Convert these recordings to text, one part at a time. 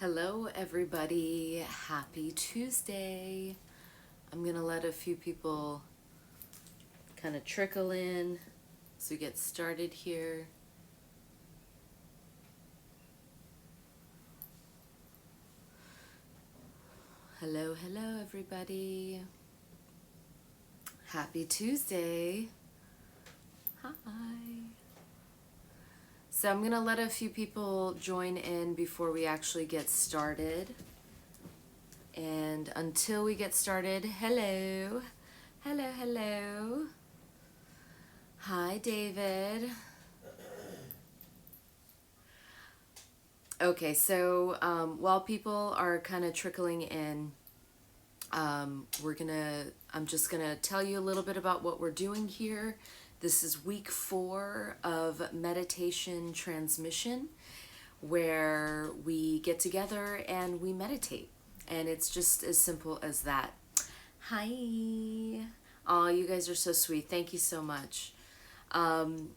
Hello, everybody. Happy Tuesday. I'm going to let a few people kind of trickle in as we get started here. Hello, hello, everybody. Happy Tuesday. Hi. So I'm going to let a few people join in before we actually get started. And until we get started, hello. Hello, hello. Hi, David. Okay, so while people are kind of trickling in, I'm just gonna tell you a little bit about what we're doing here. This is week 4 of meditation transmission, where we get together and we meditate. And it's just as simple as that. Hi. Oh, you guys are so sweet. Thank you so much.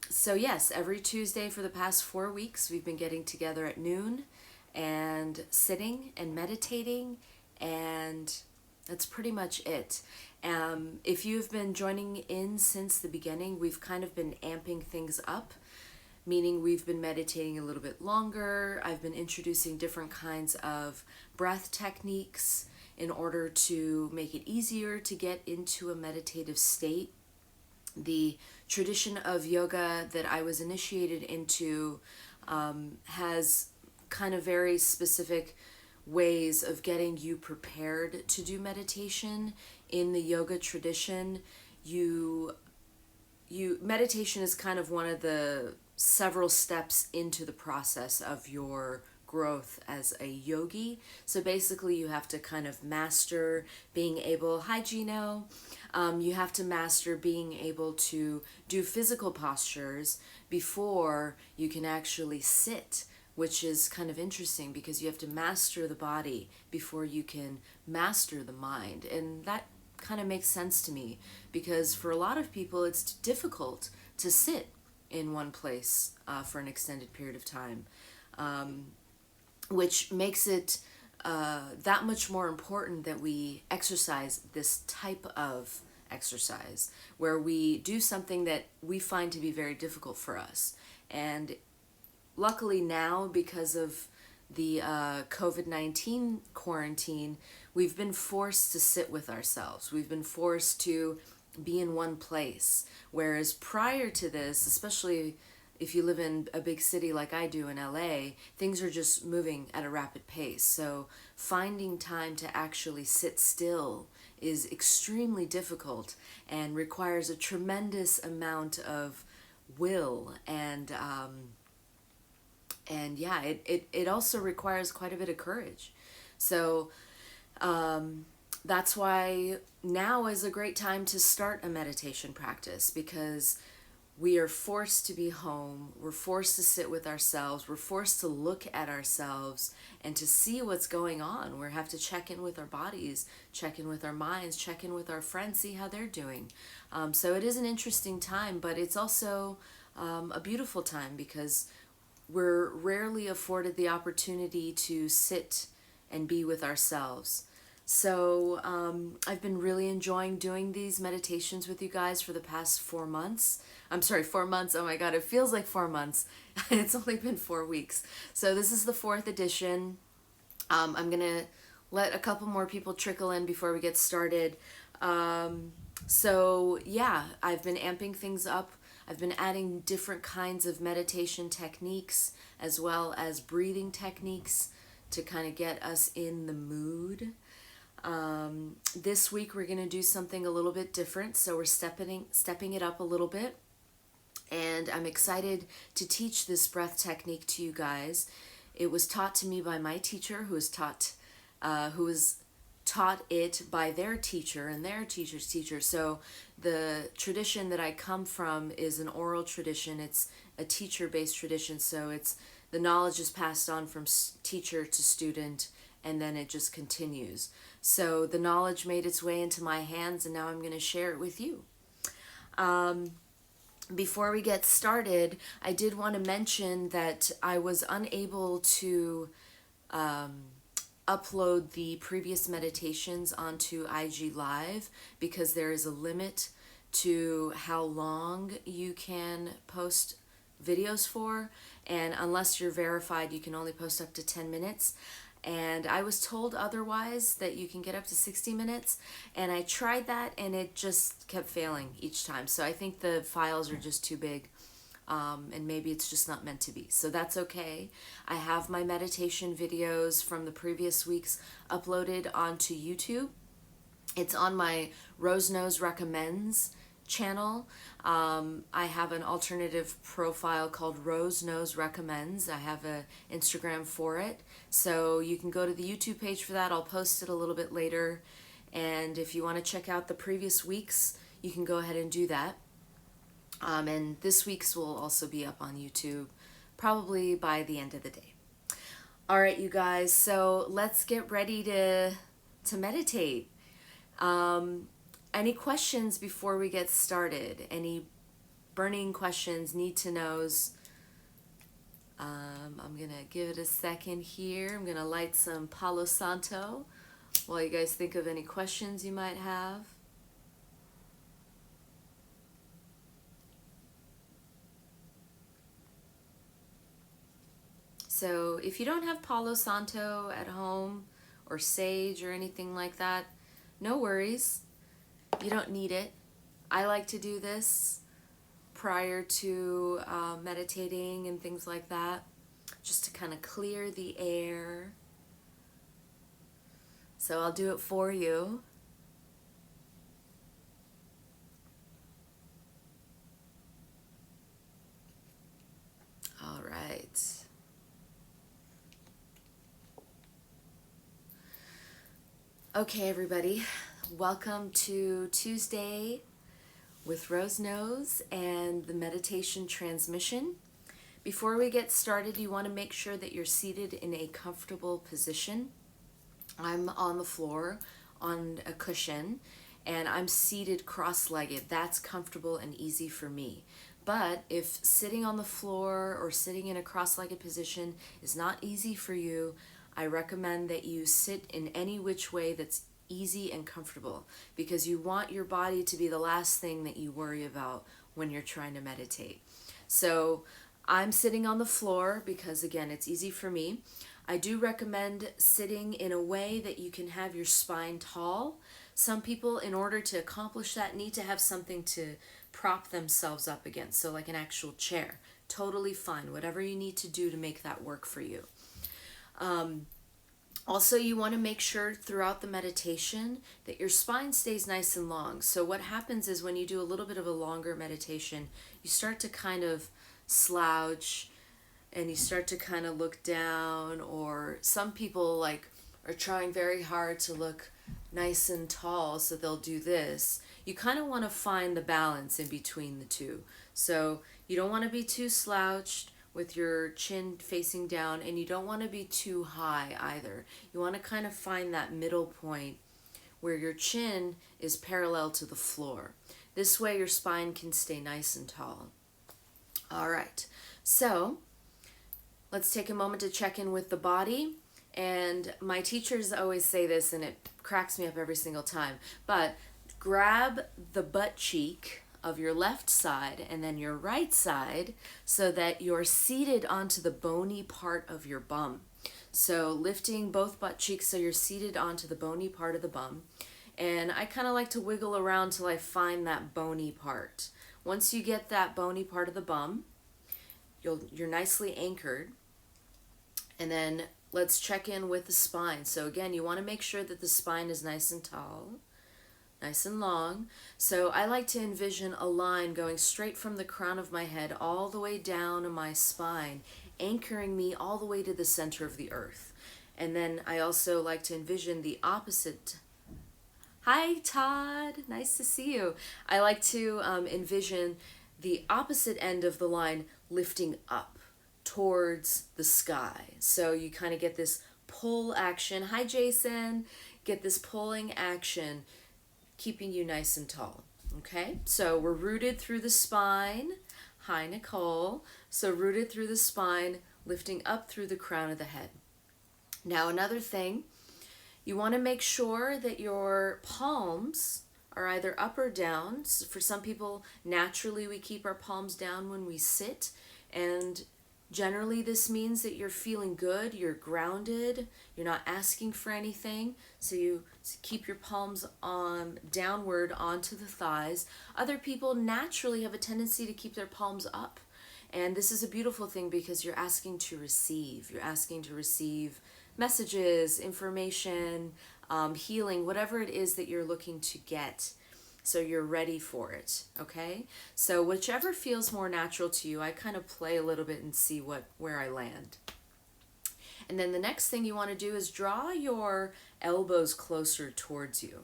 So yes, every Tuesday for the past 4 weeks, we've been getting together at noon and sitting and meditating, and that's pretty much it. If you've been joining in since the beginning, we've kind of been amping things up, meaning we've been meditating a little bit longer. I've been introducing different kinds of breath techniques in order to make it easier to get into a meditative state. The tradition of yoga that I was initiated into has kind of very specific ways of getting you prepared to do meditation. In the yoga tradition, meditation is kind of one of the several steps into the process of your growth as a yogi. So basically you have to kind of master being able, hi Gino, you have to master being able to do physical postures before you can actually sit, which is kind of interesting because you have to master the body before you can master the mind. And that kind of makes sense to me because for a lot of people it's difficult to sit in one place for an extended period of time, which makes it that much more important that we exercise this type of exercise where we do something that we find to be very difficult for us. And luckily now, because of the COVID-19 quarantine, we've been forced to sit with ourselves. We've been forced to be in one place. Whereas prior to this, especially if you live in a big city like I do in LA, things are just moving at a rapid pace. So finding time to actually sit still is extremely difficult and requires a tremendous amount of will and yeah, it also requires quite a bit of courage. So that's why now is a great time to start a meditation practice, because we are forced to be home, we're forced to sit with ourselves, we're forced to look at ourselves and to see what's going on. We have to check in with our bodies, check in with our minds, check in with our friends, see how they're doing. So it is an interesting time, but it's also a beautiful time because we're rarely afforded the opportunity to sit and be with ourselves. So I've been really enjoying doing these meditations with you guys for the past 4 months. I'm sorry, 4 months. Oh my God, it feels like 4 months. It's only been 4 weeks. So this is the 4th edition. I'm going to let a couple more people trickle in before we get started. So yeah, I've been amping things up. I've been adding different kinds of meditation techniques as well as breathing techniques to kind of get us in the mood. This week we're going to do something a little bit different, so we're stepping it up a little bit, and I'm excited to teach this breath technique to you guys. It was taught to me by my teacher, who was taught it by their teacher and their teacher's teacher. So the tradition that I come from is an oral tradition. It's a teacher-based tradition, so it's the knowledge is passed on from teacher to student, and then it just continues. So the knowledge made its way into my hands, and now I'm going to share it with you. Before we get started, I did want to mention that I was unable to upload the previous meditations onto IG Live because there is a limit to how long you can post videos for, and unless you're verified you can only post up to 10 minutes, and I was told otherwise, that you can get up to 60 minutes, and I tried that and it just kept failing each time. So I think the files are just too big, and maybe it's just not meant to be. So that's okay. I have my meditation videos from the previous weeks uploaded onto YouTube. It's on my Rose Nose Recommends channel. I have an alternative profile called Rose Nose Recommends. I have an Instagram for it. So you can go to the YouTube page for that. I'll post it a little bit later. And if you want to check out the previous weeks, you can go ahead and do that. And this week's will also be up on YouTube probably by the end of the day. All right, you guys, so let's get ready to meditate. Any questions before we get started? Any burning questions, need to knows? I'm gonna give it a second here. I'm gonna light some Palo Santo while you guys think of any questions you might have. So if you don't have Palo Santo at home or sage or anything like that, no worries. You don't need it. I like to do this prior to meditating and things like that, just to kind of clear the air. So I'll do it for you. All right. Okay, everybody. Welcome to Tuesday with Rose Nose and the meditation transmission. Before we get started, you want to make sure that you're seated in a comfortable position. I'm on the floor on a cushion and I'm seated cross-legged. That's comfortable and easy for me. But if sitting on the floor or sitting in a cross-legged position is not easy for you, I recommend that you sit in any which way that's easy and comfortable, because you want your body to be the last thing that you worry about when you're trying to meditate. So I'm sitting on the floor because, again, it's easy for me. I do recommend sitting in a way that you can have your spine tall. Some people, in order to accomplish that, need to have something to prop themselves up against, so like an actual chair. Totally fine, whatever you need to do to make that work for you. Also, you want to make sure throughout the meditation that your spine stays nice and long. So what happens is when you do a little bit of a longer meditation, you start to kind of slouch and you start to kind of look down, or some people like are trying very hard to look nice and tall, so they'll do this. You kind of want to find the balance in between the two. So you don't want to be too slouched with your chin facing down, and you don't want to be too high either. You want to kind of find that middle point where your chin is parallel to the floor. This way your spine can stay nice and tall. All right, so let's take a moment to check in with the body. And my teachers always say this, and it cracks me up every single time, but grab the butt cheek of your left side and then your right side so that you're seated onto the bony part of your bum. So lifting both butt cheeks so you're seated onto the bony part of the bum. And I kind of like to wiggle around till I find that bony part. Once you get that bony part of the bum, you're nicely anchored. And then let's check in with the spine. So again, you want to make sure that the spine is nice and tall, nice and long. So I like to envision a line going straight from the crown of my head all the way down my spine, anchoring me all the way to the center of the earth. And then I also like to envision the opposite. Hi, Todd. Nice to see you. I like to envision the opposite end of the line lifting up towards the sky. So you kind of get this pull action. Hi, Jason. Get this pulling action, keeping you nice and tall. Okay, so we're rooted through the spine. Hi, Nicole. So rooted through the spine, lifting up through the crown of the head. Now, another thing, you want to make sure that your palms are either up or down. So for some people, naturally we keep our palms down when we sit, and generally this means that you're feeling good, you're grounded, you're not asking for anything. So you keep your palms on downward onto the thighs. Other people naturally have a tendency to keep their palms up. And this is a beautiful thing because you're asking to receive. You're asking to receive messages, information, healing, whatever it is that you're looking to get. So you're ready for it, okay? So whichever feels more natural to you, I kind of play a little bit and see where I land. And then the next thing you want to do is draw your elbows closer towards you.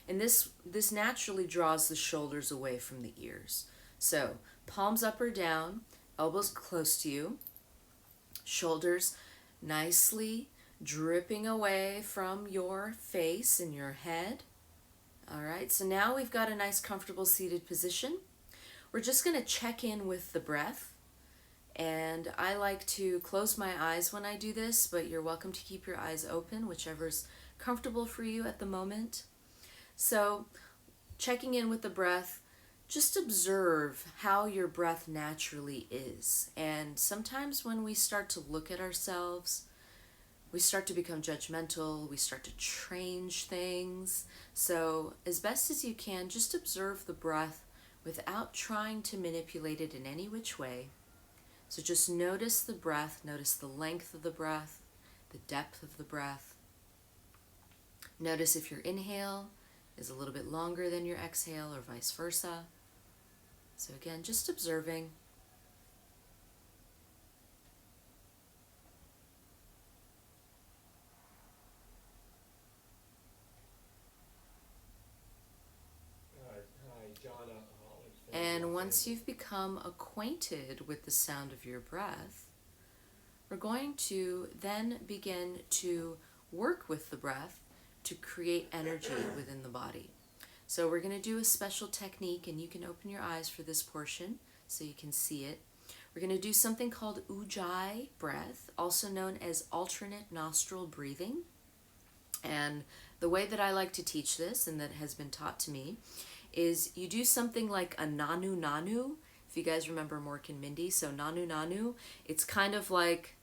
And this naturally draws the shoulders away from the ears. So palms up or down, elbows close to you, shoulders nicely dripping away from your face and your head. All right, so now we've got a nice comfortable seated position. We're just going to check in with the breath. And I like to close my eyes when I do this, but you're welcome to keep your eyes open, whichever's comfortable for you at the moment. So checking in with the breath, just observe how your breath naturally is. And sometimes when we start to look at ourselves, we start to become judgmental, we start to change things. So as best as you can, just observe the breath without trying to manipulate it in any which way. So just notice the breath, notice the length of the breath, the depth of the breath. Notice if your inhale is a little bit longer than your exhale or vice versa. So again, just observing. And once you've become acquainted with the sound of your breath, we're going to then begin to work with the breath to create energy within the body. So we're going to do a special technique, and you can open your eyes for this portion so you can see it. We're going to do something called Ujjayi breath, also known as alternate nostril breathing. And the way that I like to teach this, and that has been taught to me, is you do something like a nanu nanu, if you guys remember Mork and Mindy. So nanu nanu, it's kind of like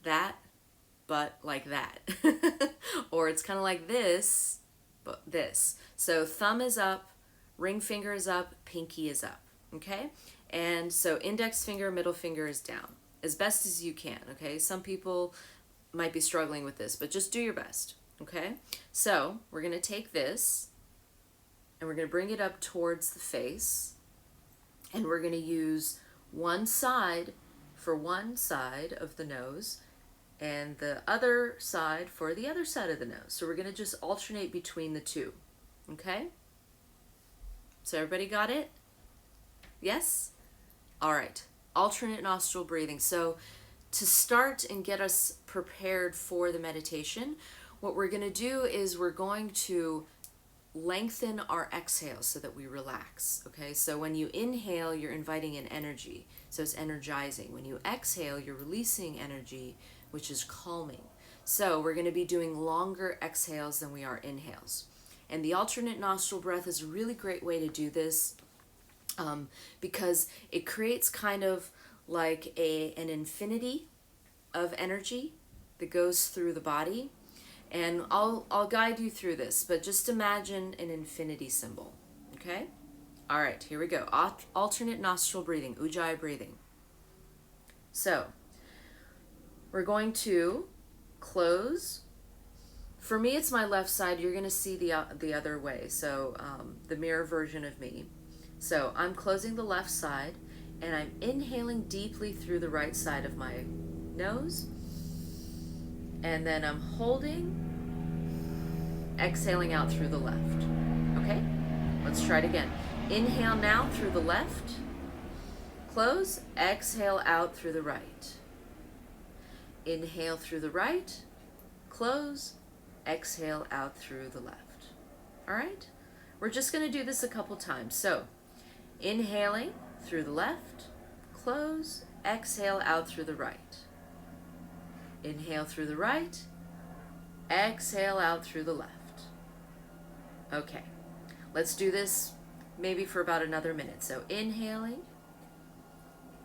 that, but like that. Or it's kind of like this, but this. So thumb is up, ring finger is up, pinky is up, okay? And so index finger, middle finger is down, as best as you can, okay? Some people might be struggling with this, but just do your best, okay? So we're going to take this, and we're going to bring it up towards the face, and we're going to use one side for one side of the nose and the other side for the other side of the nose. So we're going to just alternate between the two, okay? So everybody got it? Yes? All right, alternate nostril breathing. So to start and get us prepared for the meditation, what we're going to do is we're going to lengthen our exhale so that we relax, okay? So when you inhale, you're inviting in energy, so it's energizing. When you exhale, you're releasing energy, which is calming. So we're going to be doing longer exhales than we are inhales. And the alternate nostril breath is a really great way to do this because it creates kind of like an infinity of energy that goes through the body. And I'll guide you through this, but just imagine an infinity symbol, okay? All right, here we go. Alternate nostril breathing, Ujjayi breathing. So we're going to close. For me, it's my left side. You're going to see the other way, so the mirror version of me. So I'm closing the left side, and I'm inhaling deeply through the right side of my nose. And then I'm holding, exhaling out through the left. Okay, let's try it again. Inhale now through the left, close, exhale out through the right. Inhale through the right, close, exhale out through the left. All right, we're just going to do this a couple times. So inhaling through the left, close, exhale out through the right. Inhale through the right. Exhale out through the left. Okay, let's do this maybe for about another minute. So inhaling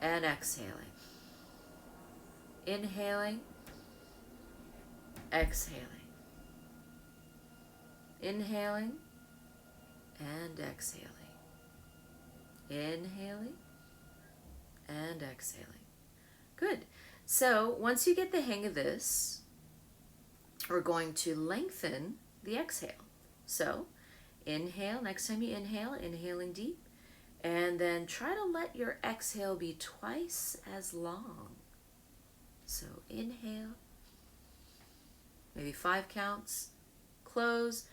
and exhaling. Inhaling, exhaling. Inhaling and exhaling. Inhaling and exhaling. Good. So once you get the hang of this, we're going to lengthen the exhale. So inhale, next time you inhale, inhaling deep, and then try to let your exhale be twice as long. So inhale, maybe 5 counts, close,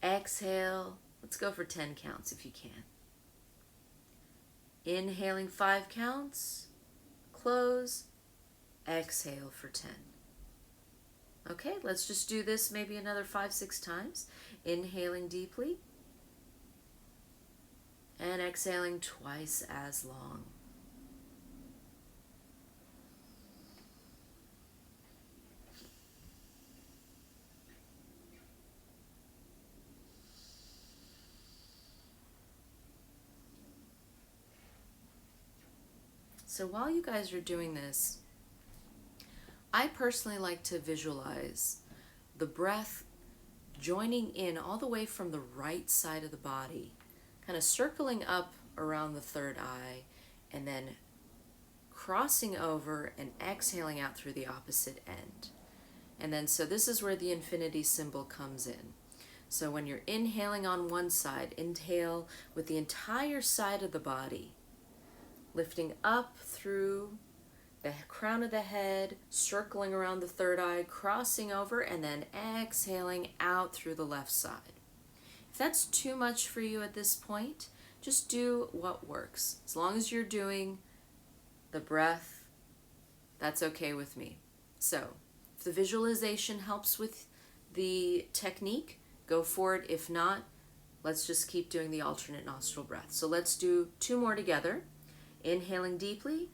exhale. Let's go for 10 counts if you can. Inhaling 5 counts, close, exhale for 10. Okay, let's just do this maybe another 5-6 times. Inhaling deeply and exhaling twice as long. So while you guys are doing this, I personally like to visualize the breath joining in all the way from the right side of the body, kind of circling up around the third eye, and then crossing over and exhaling out through the opposite end. And then, so this is where the infinity symbol comes in. So when you're inhaling on one side, inhale with the entire side of the body, lifting up through the crown of the head, circling around the third eye, crossing over, and then exhaling out through the left side. If that's too much for you at this point, just do what works. As long as you're doing the breath, that's okay with me. So if the visualization helps with the technique, go for it. If not, let's just keep doing the alternate nostril breath. So let's do 2 more together. Inhaling deeply,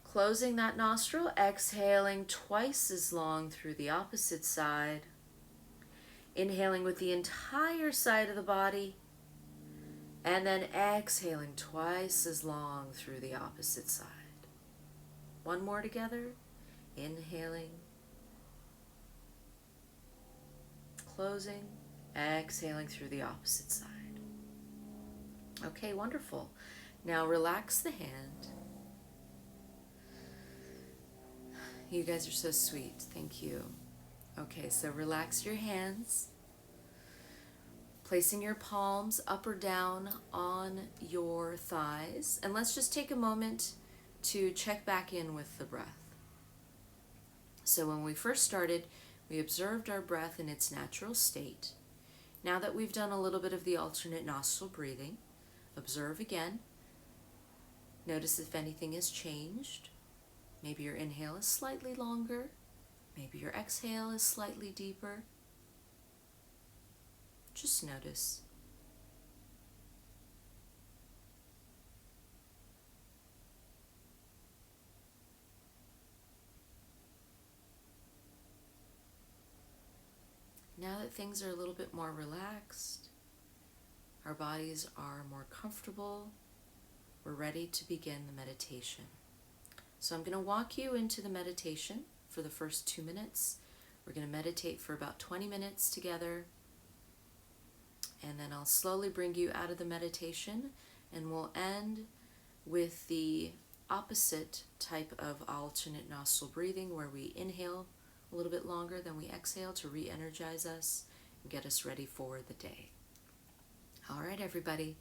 closing that nostril, exhaling twice as long through the opposite side. Inhaling with the entire side of the body, and then exhaling twice as long through the opposite side. 1 more together. Inhaling, closing, exhaling through the opposite side. Okay, wonderful. Now relax the hand. You guys are so sweet. Thank you. Okay, so relax your hands, placing your palms up or down on your thighs. And let's just take a moment to check back in with the breath. So when we first started, we observed our breath in its natural state. Now that we've done a little bit of the alternate nostril breathing, observe again. Notice if anything has changed. Maybe your inhale is slightly longer. Maybe your exhale is slightly deeper. Just notice. Now that things are a little bit more relaxed, our bodies are more comfortable, we're ready to begin the meditation. So I'm going to walk you into the meditation for the first 2 minutes. We're going to meditate for about 20 minutes together, and then I'll slowly bring you out of the meditation, and we'll end with the opposite type of alternate nostril breathing, where we inhale a little bit longer than we exhale to re-energize us and get us ready for the day. All right, everybody.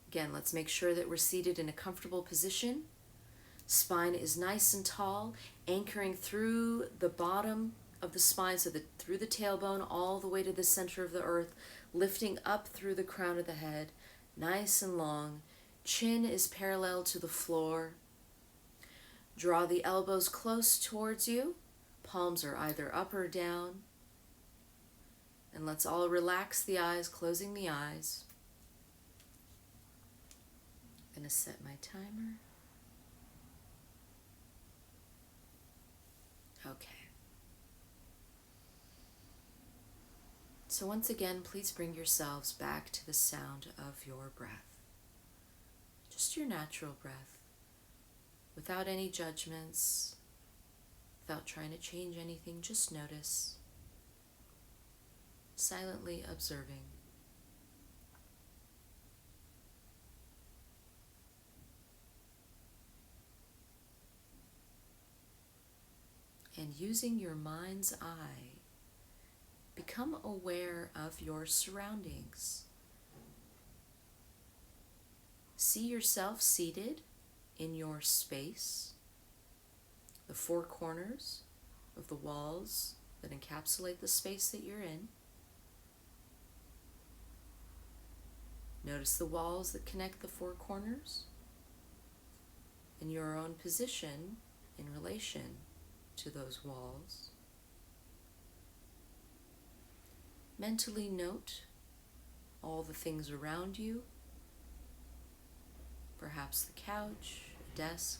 Again, let's make sure that we're seated in a comfortable position. Spine is nice and tall, anchoring through the bottom of the spine, so that through the tailbone all the way to the center of the earth, lifting up through the crown of the head, nice and long. Chin is parallel to the floor. Draw the elbows close towards you. Palms are either up or down. And let's all relax the eyes, closing the eyes. I'm going to set my timer. So once again, please bring yourselves back to the sound of your breath. Just your natural breath, without any judgments, without trying to change anything, just notice, silently observing. And using your mind's eye, become aware of your surroundings. See yourself seated in your space, the four corners of the walls that encapsulate the space that you're in. Notice the walls that connect the four corners and your own position in relation to those walls. Mentally note all the things around you, perhaps the couch, a desk,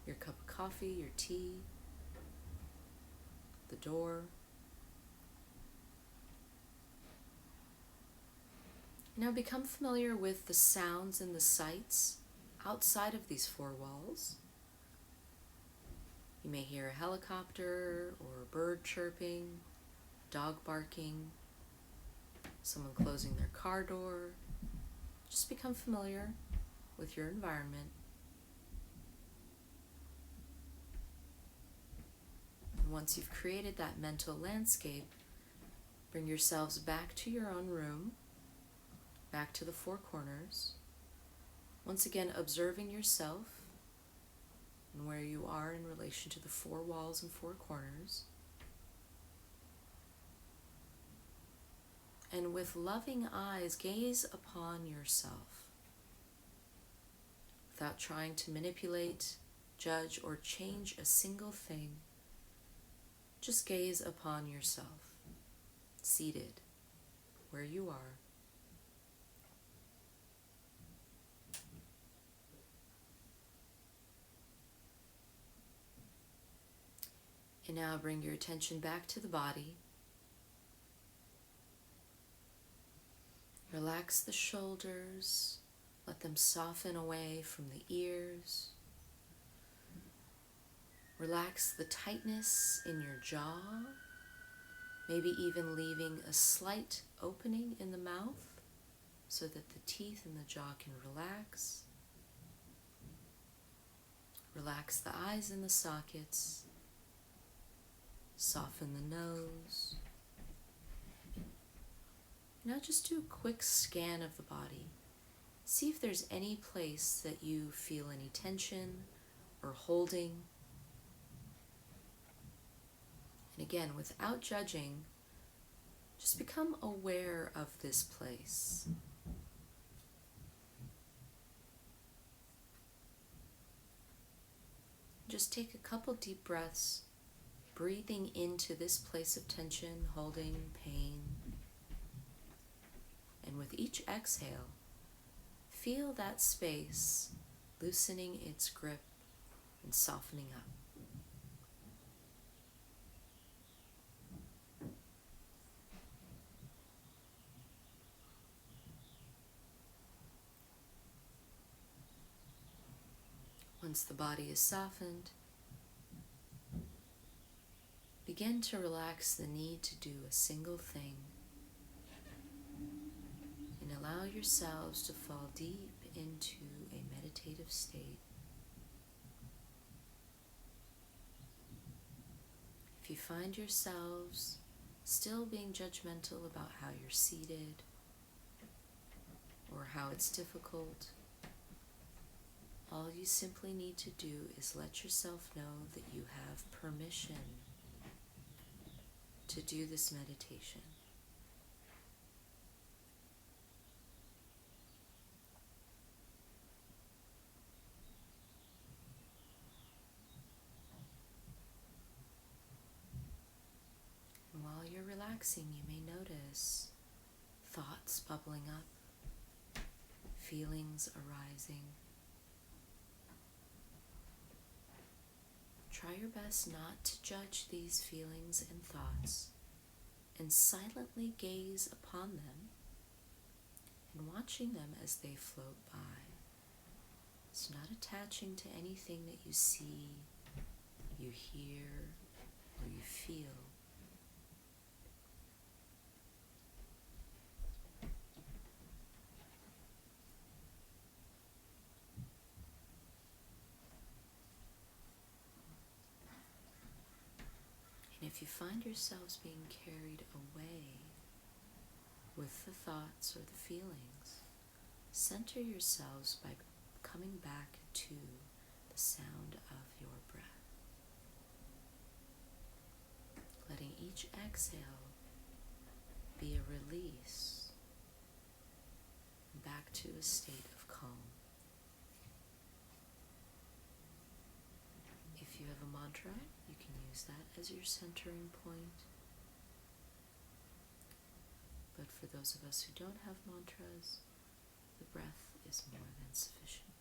your cup of coffee, your tea, the door. Now become familiar with the sounds and the sights outside of these four walls. You may hear a helicopter or a bird chirping, dog barking, someone closing their car door. Just become familiar with your environment. And once you've created that mental landscape, bring yourselves back to your own room, back to the four corners. Once again, observing yourself and where you are in relation to the four walls and four corners. And with loving eyes, gaze upon yourself without trying to manipulate, judge, or change a single thing. Just gaze upon yourself, seated where you are. And now bring your attention back to the body. Relax the shoulders, let them soften away from the ears. Relax the tightness in your jaw, maybe even leaving a slight opening in the mouth so that the teeth in the jaw can relax. Relax the eyes in the sockets, soften the nose. Now just do a quick scan of the body. See if there's any place that you feel any tension or holding. And again, without judging, just become aware of this place. Just take a couple deep breaths, breathing into this place of tension, holding, pain. And with each exhale, feel that space loosening its grip and softening up. Once the body is softened, begin to relax the need to do a single thing. And allow yourselves to fall deep into a meditative state. If you find yourselves still being judgmental about how you're seated or how it's difficult, all you simply need to do is let yourself know that you have permission to do this meditation. And while you're relaxing, you may notice thoughts bubbling up, feelings arising. Try your best not to judge these feelings and thoughts. and silently gaze upon them and watching them as they float by. So not attaching to anything that you see, you hear, or you feel. And if you find yourselves being carried away with the thoughts or the feelings, center yourselves by coming back to the sound of your breath. Letting each exhale be a release back to a state of calm. If you have a mantra, you can use that as your centering point. But for those of us who don't have mantras, the breath is more than sufficient.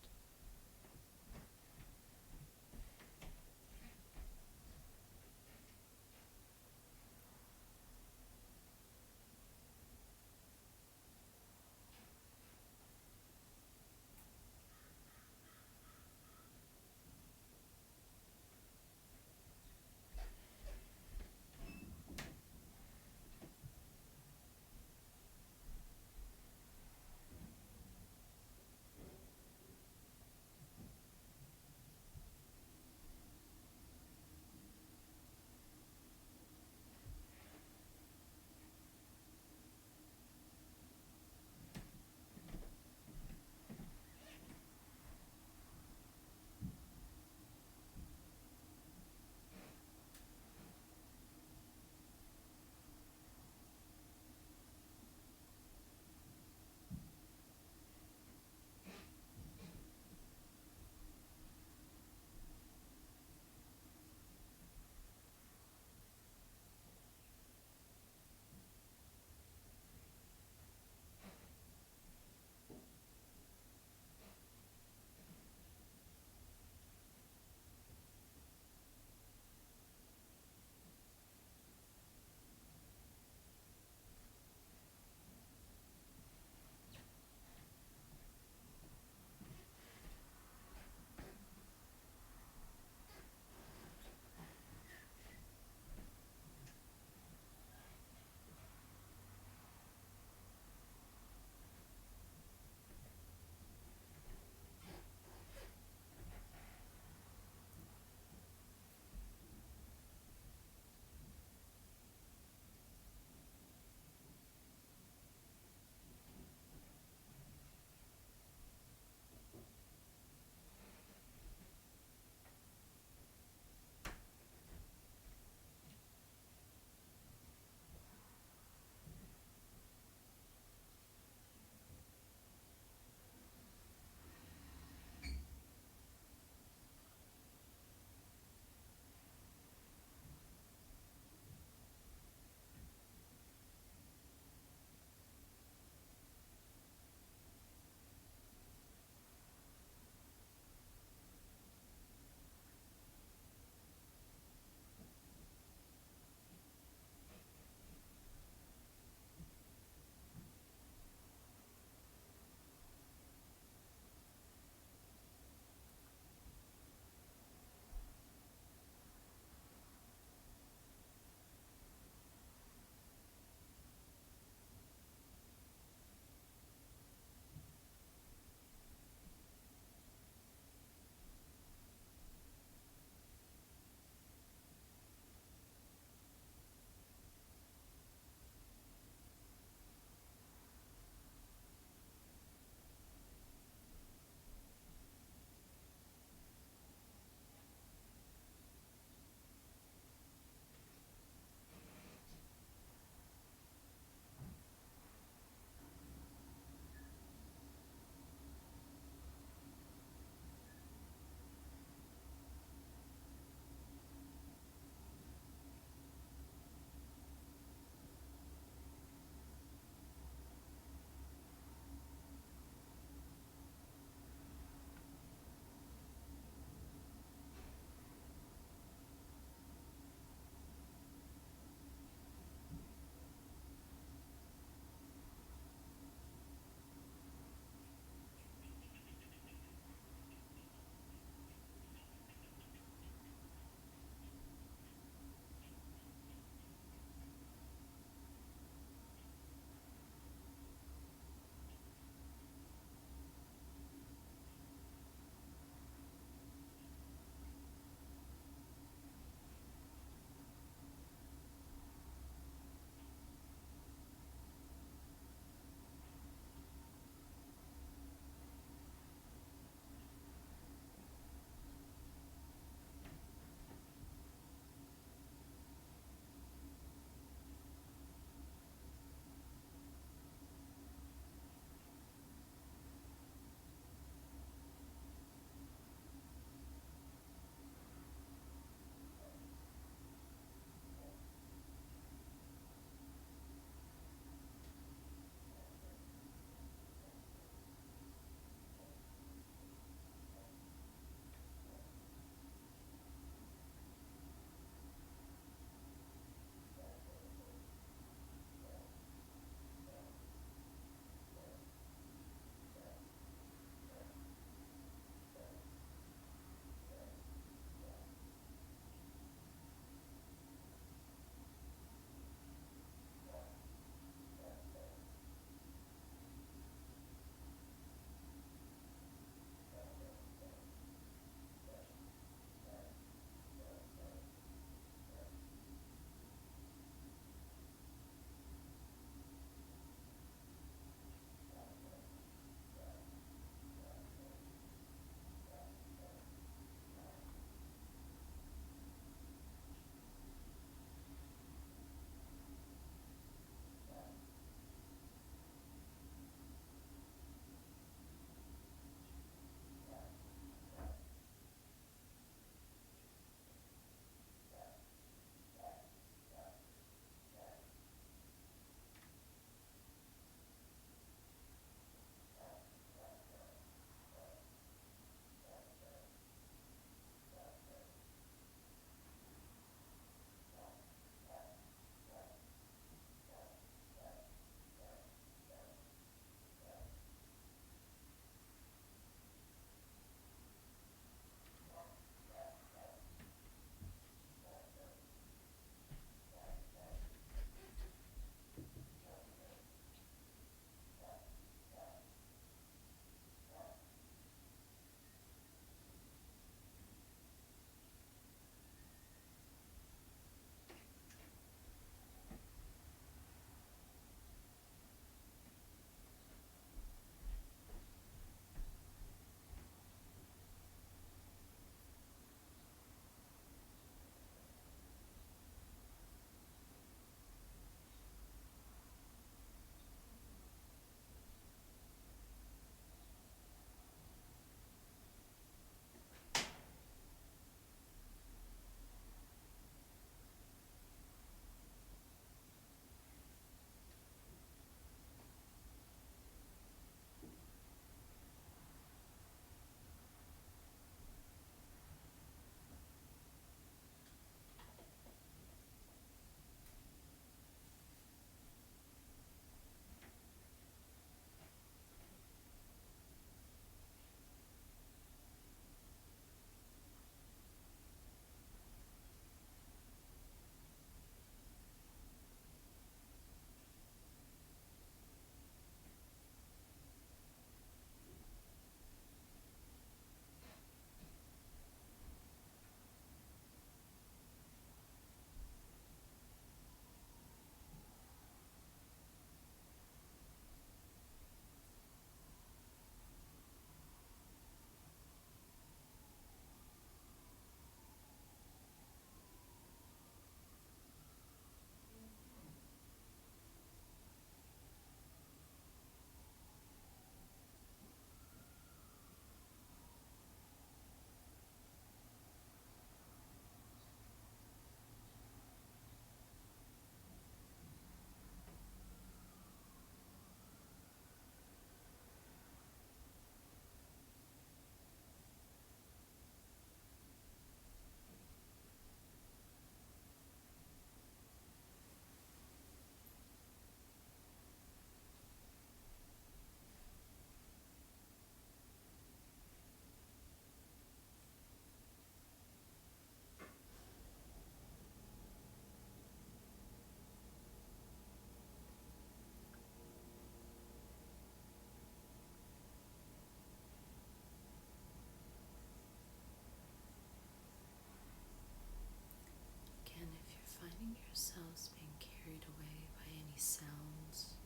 yourselves being carried away by any sounds,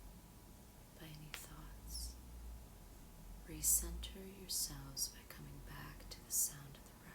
by any thoughts. Recenter yourselves by coming back to the sound of the breath.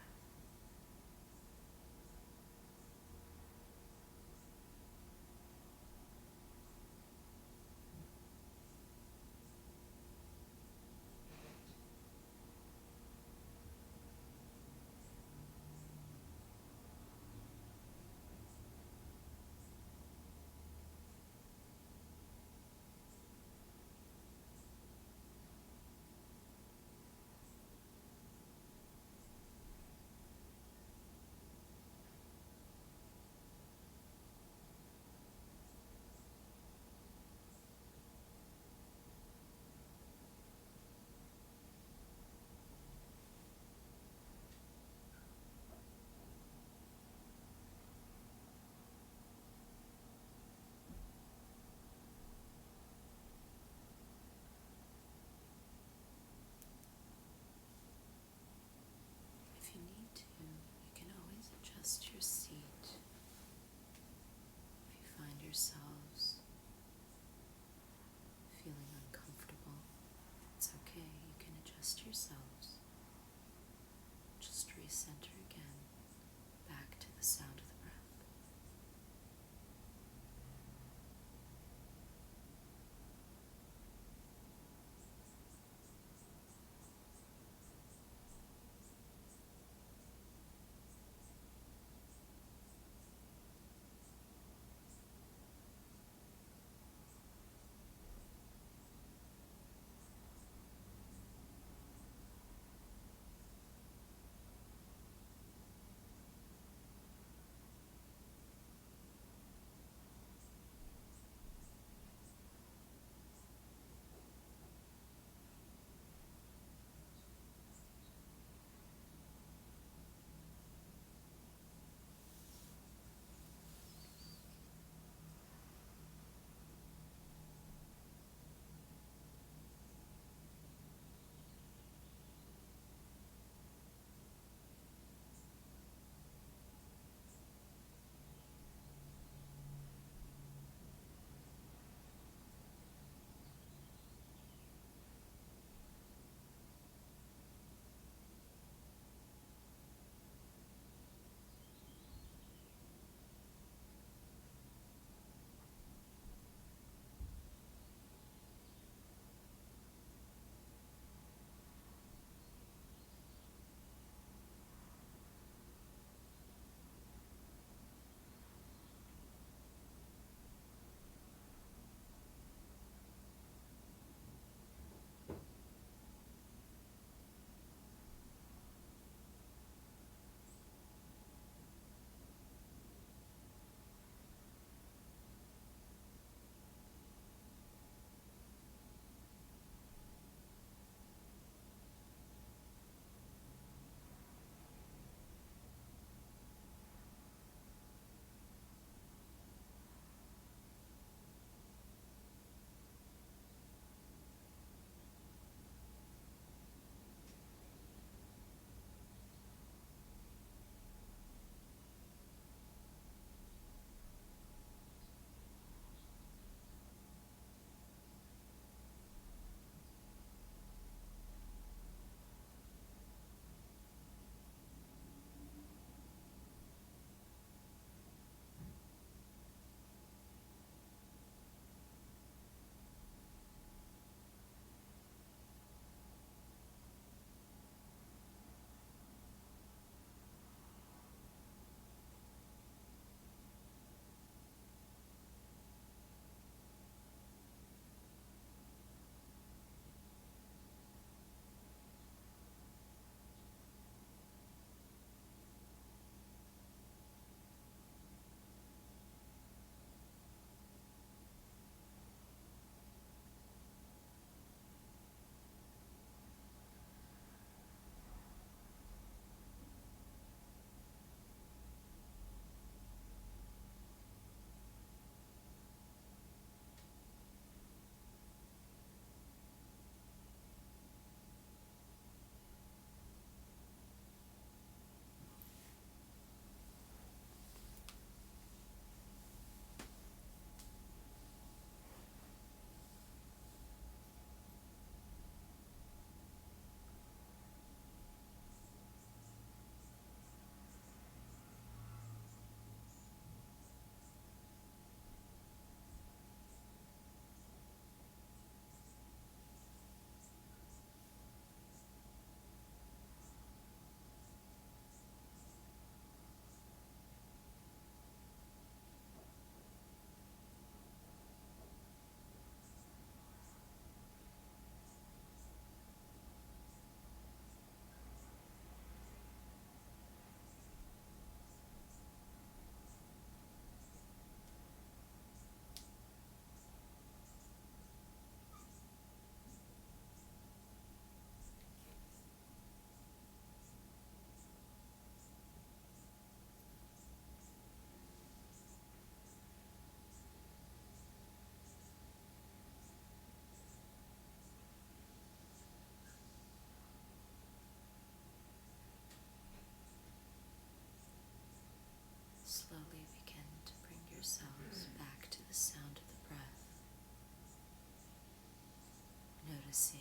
noticing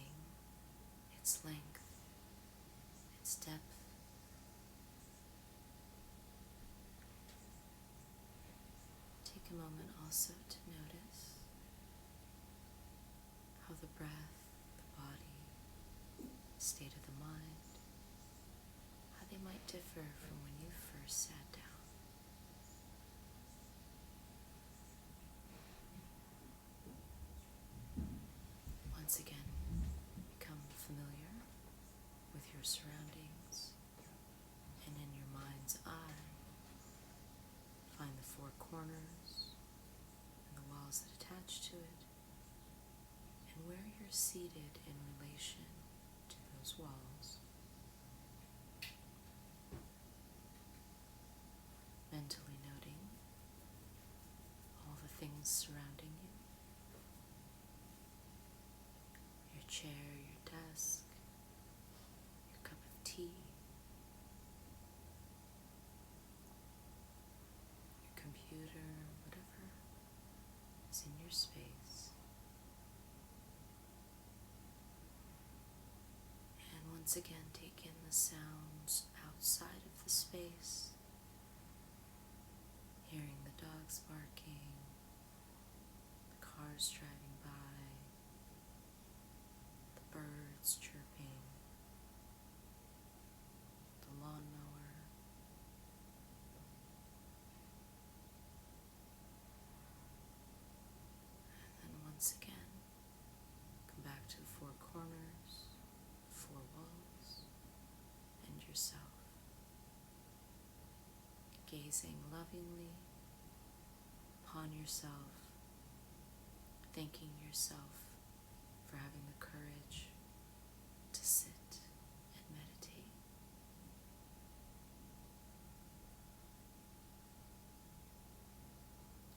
its length, its depth. Take a moment also to notice how the breath, the body, state of the mind, how they might differ from when you first sat down. Once again, become familiar with your surroundings, and in your mind's eye, find the four corners and the walls that attach to it, and where you're seated in relation to those walls. Mentally noting all the things surrounding you, your chair, your desk, your cup of tea, your computer, whatever is in your space. And once again, take in the sounds outside of the space, hearing the dogs barking, the cars driving by, the birds chirping, the lawnmower. And then once again, come back to the four corners, four walls, and yourself, gazing lovingly upon yourself, thanking yourself for having the courage to sit and meditate.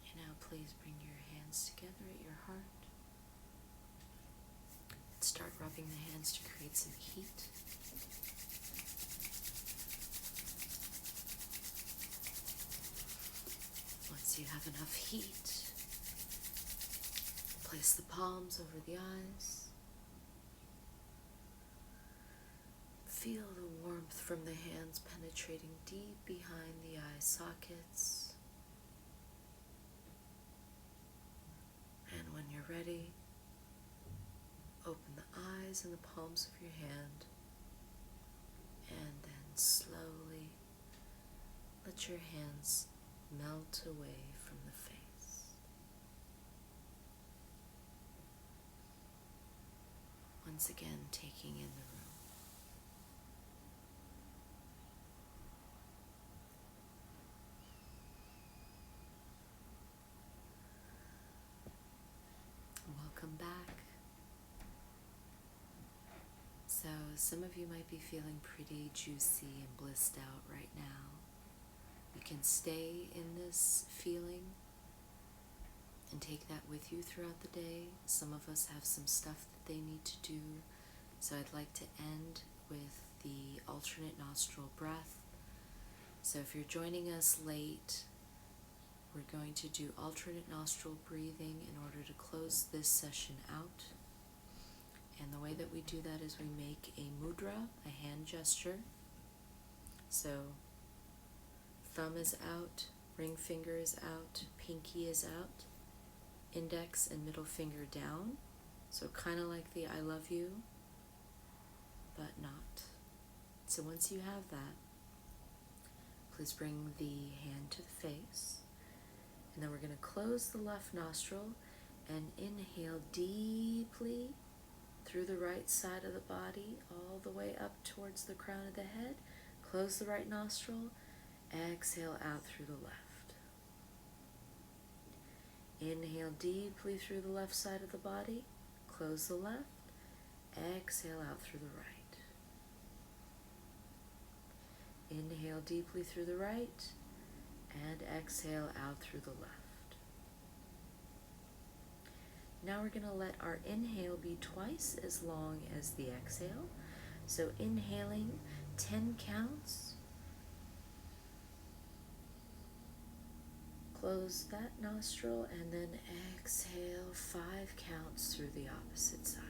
And now please bring your hands together at your heart. Start rubbing the hands to create some heat. Once you have enough heat, place the palms over the eyes. Feel the warmth from the hands penetrating deep behind the eye sockets. And when you're ready, open the eyes and the palms of your hand, and then slowly let your hands melt away from the face. Once again, taking in the room. Welcome back. So some of you might be feeling pretty juicy and blissed out right now. You can stay in this feeling and take that with you throughout the day. Some of us have some stuff that they need to do. So I'd like to end with the alternate nostril breath. So if you're joining us late, we're going to do alternate nostril breathing in order to close this session out. And the way that we do that is we make a mudra, a hand gesture. So thumb is out, ring finger is out, pinky is out, index and middle finger down. So kind of like the I love you, but not. So once you have that, please bring the hand to the face. And then we're going to close the left nostril and inhale deeply through the right side of the body, all the way up towards the crown of the head. Close the right nostril, exhale out through the left. Inhale deeply through the left side of the body, close the left, exhale out through the right. Inhale deeply through the right, and exhale out through the left. Now we're going to let our inhale be twice as long as the exhale. So inhaling 10 counts. Close that nostril and then exhale 5 counts through the opposite side.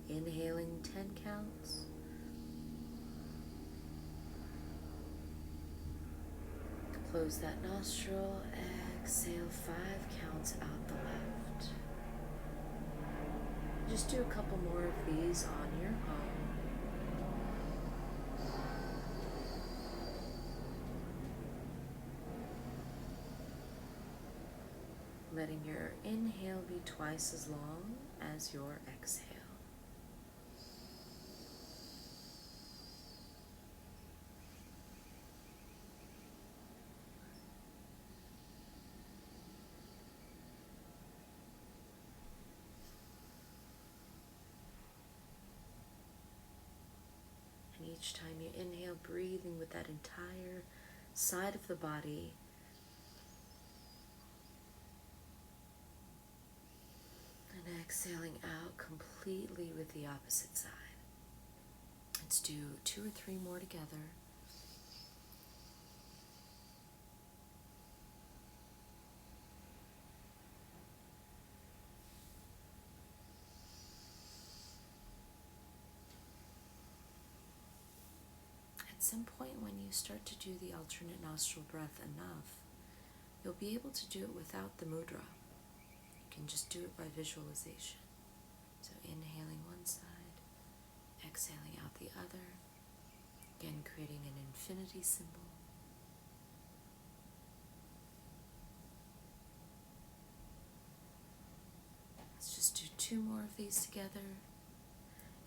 Inhaling 10 counts. Close that nostril. Exhale 5 counts out the left. Just do a couple more of these on your own. Letting your inhale be twice as long as your exhale. And each time you inhale, breathing with that entire side of the body. And exhaling out completely with the opposite side. Let's do 2 or 3 more together. At some point when you start to do the alternate nostril breath enough, you'll be able to do it without the mudra. You can just do it by visualization. So inhaling one side, exhaling out the other, again creating an infinity symbol. Let's just do 2 more of these together.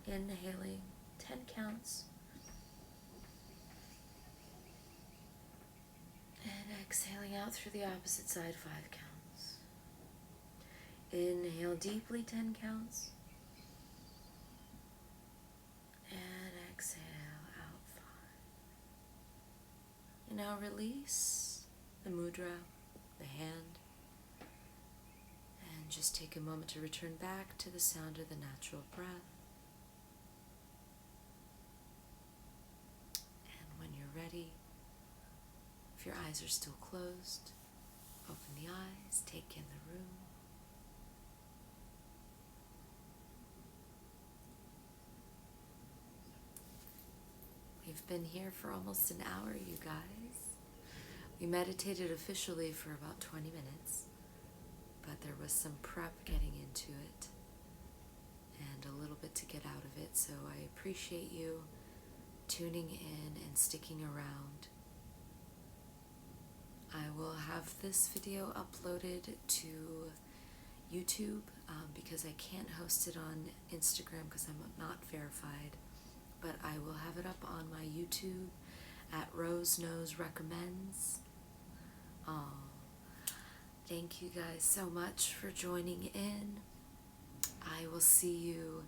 Inhaling 10 counts. And exhaling out through the opposite side 5 counts. Inhale deeply 10 counts. And exhale out 5. And now release the mudra, the hand. And just take a moment to return back to the sound of the natural breath. And when you're ready, if your eyes are still closed, open the eyes, take in the room. We've been here for almost an hour, you guys. We meditated officially for about 20 minutes, but there was some prep getting into it and a little bit to get out of it, so I appreciate you tuning in and sticking around. I will have this video uploaded to YouTube because I can't host it on Instagram because I'm not verified, but I will have it up on my YouTube at Rose Knows Recommends. Thank you guys so much for joining in. I will see you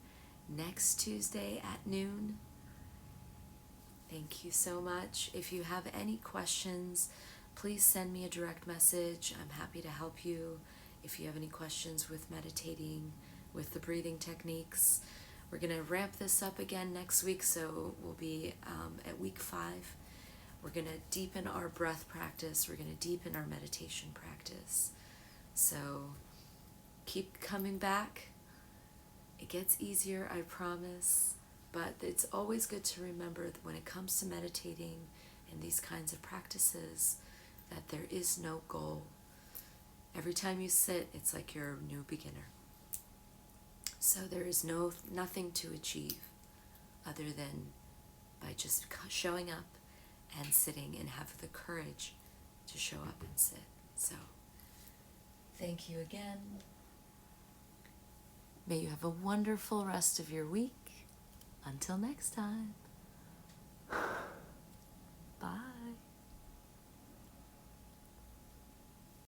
next Tuesday at noon. Thank you so much. If you have any questions, please send me a direct message. I'm happy to help you. If you have any questions with meditating, with the breathing techniques, we're going to ramp this up again next week, so we'll be at week 5. We're going to deepen our breath practice. We're going to deepen our meditation practice. So keep coming back. It gets easier, I promise. But it's always good to remember that when it comes to meditating and these kinds of practices, that there is no goal. Every time you sit, it's like you're a new beginner. So there is nothing to achieve other than by just showing up and sitting and have the courage to show up and sit. So thank you again. May you have a wonderful rest of your week. Until next time.